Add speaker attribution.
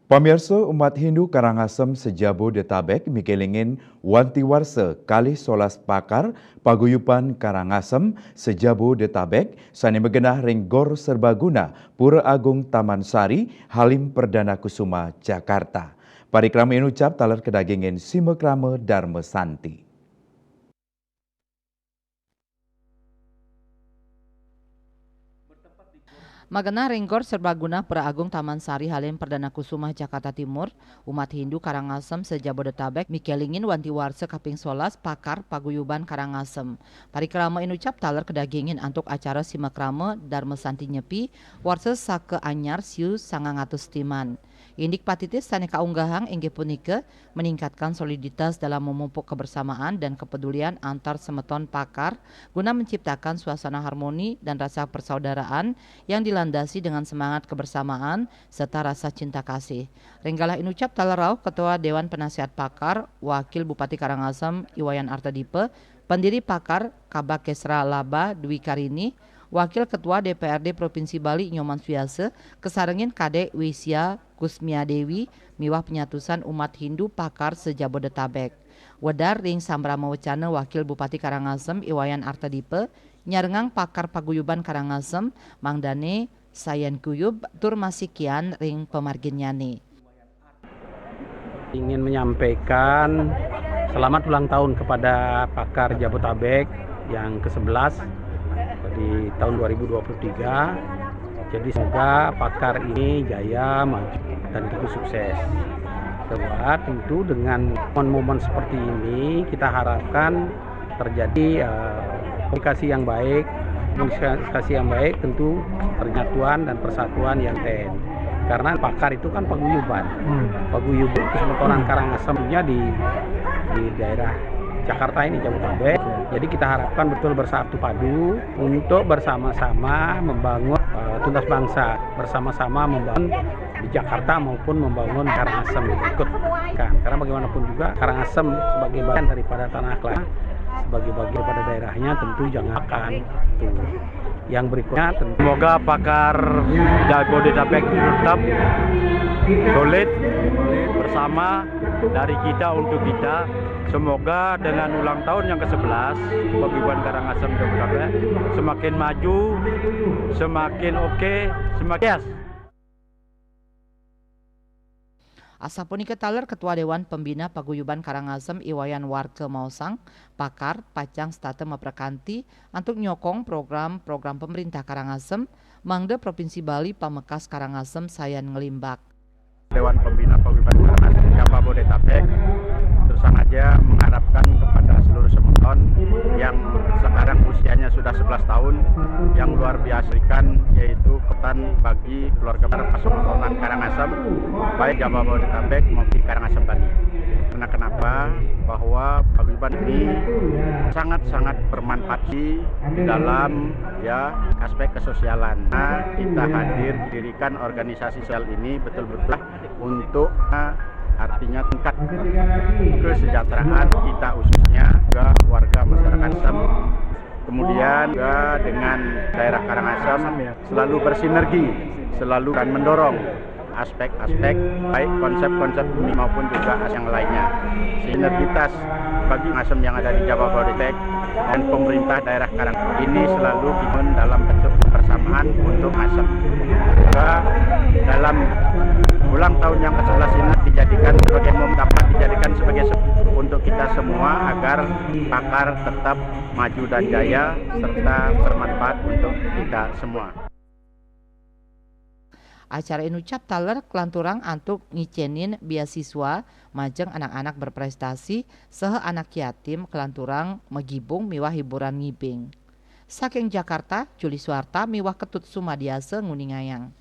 Speaker 1: Pamirsa umat Hindu Karangasem Sejabodetabek mikelingin wanti warsa kalih solas pakar paguyuban Karangasem Sejabodetabek sani megenah ring Gor Serbaguna Pura Agung Taman Sari Halim Perdana Kusuma Jakarta. Parikrama inucap talar kedagingin Simekrama Dharma Santi.
Speaker 2: Magana Ringgor Serbaguna Pura Agung Taman Sari Halim Perdana Kusuma Jakarta Timur, umat Hindu Karangasem Sejabodetabek mikelingin wanti warsa kaping solas pakar paguyuban Karangasem. Parikrama inucap taler kedagingin antuk acara Simekrama Dharma Santi nyepi warsa sake anyar siu 900 timan. Indik patitis sane kaunggahang inggih punika meningkatkan soliditas dalam memupuk kebersamaan dan kepedulian antar semeton pakar guna menciptakan suasana harmoni dan rasa persaudaraan yang dilandasi dengan semangat kebersamaan serta rasa cinta kasih. Renggalah inucap talerau Ketua Dewan Penasihat Pakar, Wakil Bupati Karangasem Iwayan Artadipe, pendiri pakar Kabak Kesra Laba Dwi Karini, Wakil Ketua DPRD Provinsi Bali Nyoman Swiase, kesarengin Kade Wisya Kusmia Dewi, miwah penyatusan umat Hindu pakar Sejabodetabek. Wedar ring sambrama wecana Wakil Bupati Karangasem Iwayan Artadipe, nyarengang pakar paguyuban Karangasem Mangdane Sayan Kuyub tur masikian ring pemarginnyane.
Speaker 3: Ingin menyampaikan selamat ulang tahun kepada pakar Jabotabek yang ke-11 di tahun 2023. Jadi semoga pakar ini jaya, maju, dan tentu sukses. Kedua, tentu dengan momen-momen seperti ini kita harapkan terjadi komunikasi yang baik, tentu persatuan dan persatuan yang ten. Karena pakar itu kan paguyuban, paguyuban kesemetongan Karangasemnya di daerah Jakarta ini Jabodetabek. Jadi kita harapkan betul bersatu padu untuk bersama-sama membangun tuntas bangsa, bersama-sama membangun di Jakarta maupun membangun Karangasem ikut kan. Karena bagaimanapun juga Karangasem sebagai bagian daripada tanah Klana, sebagai bagian daripada daerahnya tentu jangan akan tuh. Yang berikutnya tentu
Speaker 4: semoga pakar Jabodetabek tetap solid bersama dari kita untuk kita. Semoga dengan ulang tahun yang ke-11 paguyuban Karangasem Jabodetabek semakin maju, semakin oke, semakin yes.
Speaker 2: Asapunika taler Ketua Dewan Pembina Paguyuban Karangasem Iwayan Warke Mausang, pakar pacang state meprekanti untuk nyokong program-program pemerintah Karangasem, mangde Provinsi Bali Pamekas Karangasem Sayan Ngelimbak.
Speaker 4: Dewan Pembina Paguyuban Karangasem Jabodetabek terus saja mengharapkan kepada seluruh semeton yang sekarang usianya sudah 11 tahun yang luar biasa kan, yaitu ketan bagi keluarga Pasemeton Karangasem baik Jabodetabek maupun Karangasem Bali. Karena kenapa? Bahwa paguyuban ini sangat-sangat bermanfaat di dalam aspek kesosialan. Nah, kita hadir didirikan organisasi sosial ini betul-betul untuk artinya tingkat kesejahteraan kita khususnya juga warga masyarakat Karangasem. Kemudian juga dengan daerah Karangasem selalu bersinergi, selalu dan mendorong aspek-aspek baik konsep-konsep ini maupun juga yang lainnya. Sinergitas bagi Karangasem yang ada di Jabodetabek dan pemerintah daerah Karangasem ini selalu dibangun dalam bentuk kebersamaan untuk Karangasem. Juga dalam ulang tahun yang ke-11 ini dijadikan sebagai dapat dijadikan sebagai untuk kita semua agar pakar tetap maju dan jaya serta bermanfaat untuk kita semua.
Speaker 2: Acara inucap taler kelanturang antuk ngicenin beasiswa majeng anak-anak berprestasi sehe anak yatim kelanturang megibung miwah hiburan ngibing. Saking Jakarta, Juli Suarta miwah Ketut Sumadiase Nguningayang.